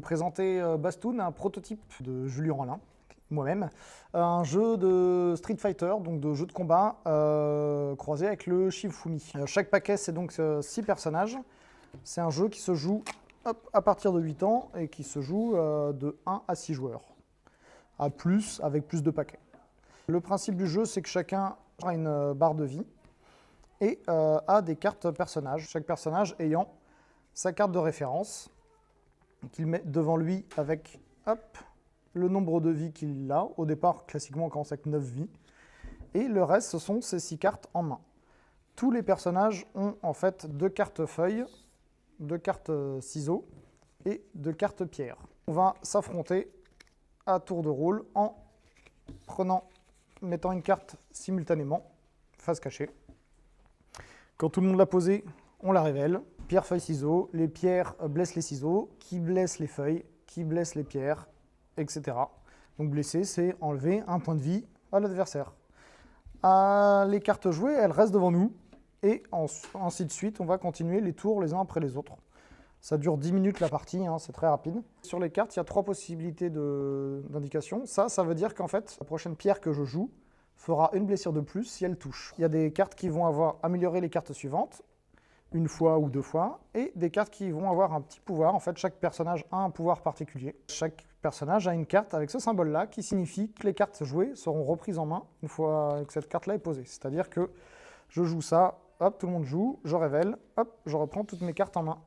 présenter Bastoun, un prototype de Julien Rollin, moi-même. Un jeu de Street Fighter, donc de jeu de combat, croisé avec le Shifumi. Chaque paquet, c'est donc 6 personnages. C'est un jeu qui se joue à partir de 8 ans et qui se joue de 1 à 6 joueurs, avec plus de paquets. Le principe du jeu, c'est que chacun a une barre de vie et a des cartes personnages, chaque personnage ayant sa carte de référence qu'il met devant lui avec le nombre de vies qu'il a. Au départ, classiquement, on commence avec 9 vies. Et le reste, ce sont ces 6 cartes en main. Tous les personnages ont en fait 2 cartes feuilles, 2 cartes ciseaux et 2 cartes pierre. On va s'affronter à tour de rôle en mettant une carte simultanément, face cachée. Quand tout le monde l'a posée, on la révèle. Pierre, feuille, ciseaux. Les pierres blessent les ciseaux, qui blessent les feuilles, qui blessent les pierres, etc. Donc blesser, c'est enlever un point de vie à l'adversaire. Les cartes jouées, elles restent devant nous. Et ainsi de suite, on va continuer les tours les uns après les autres. Ça dure 10 minutes la partie, hein, c'est très rapide. Sur les cartes, il y a 3 possibilités d'indication. Ça veut dire qu'en fait, la prochaine pierre que je joue fera une blessure de plus si elle touche. Il y a des cartes qui vont avoir amélioré les cartes suivantes, une fois ou 2 fois, et des cartes qui vont avoir un petit pouvoir. En fait, chaque personnage a un pouvoir particulier. Chaque personnage a une carte avec ce symbole-là qui signifie que les cartes jouées seront reprises en main une fois que cette carte-là est posée. C'est-à-dire que je joue ça, hop, tout le monde joue, je révèle, hop, je reprends toutes mes cartes en main.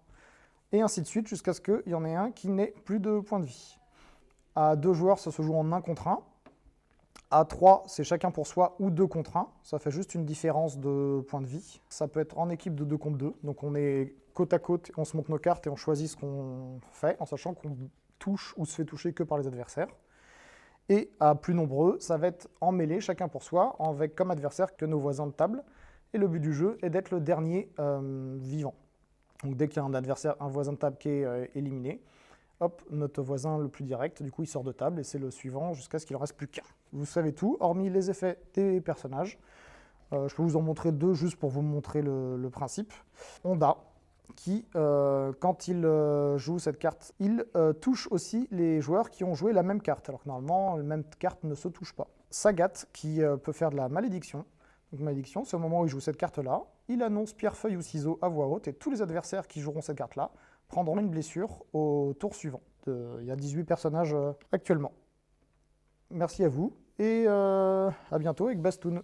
Et ainsi de suite jusqu'à ce qu'il y en ait un qui n'ait plus de points de vie. À 2 joueurs, ça se joue en 1 contre 1. À 3, c'est chacun pour soi ou 2 contre 1. Ça fait juste une différence de points de vie. Ça peut être en équipe de 2 contre 2. Donc on est côte à côte, on se montre nos cartes et on choisit ce qu'on fait, en sachant qu'on touche ou se fait toucher que par les adversaires. Et à plus nombreux, ça va être en mêlée, chacun pour soi, avec comme adversaire que nos voisins de table. Et le but du jeu est d'être le dernier vivant. Donc dès qu'il y a un adversaire, un voisin de table qui est éliminé, hop, notre voisin le plus direct, du coup il sort de table et c'est le suivant jusqu'à ce qu'il en reste plus qu'un. Vous savez tout, hormis les effets des personnages. Je peux vous en montrer 2 juste pour vous montrer le principe. Honda, qui, quand il joue cette carte, il touche aussi les joueurs qui ont joué la même carte, alors que normalement, la même carte ne se touche pas. Sagat, qui peut faire de la malédiction. Donc malédiction, c'est au moment où il joue cette carte-là, il annonce pierre, feuille ou ciseaux à voix haute, et tous les adversaires qui joueront cette carte-là prendront une blessure au tour suivant. Il y a 18 personnages actuellement. Merci à vous, et à bientôt avec Bastoun.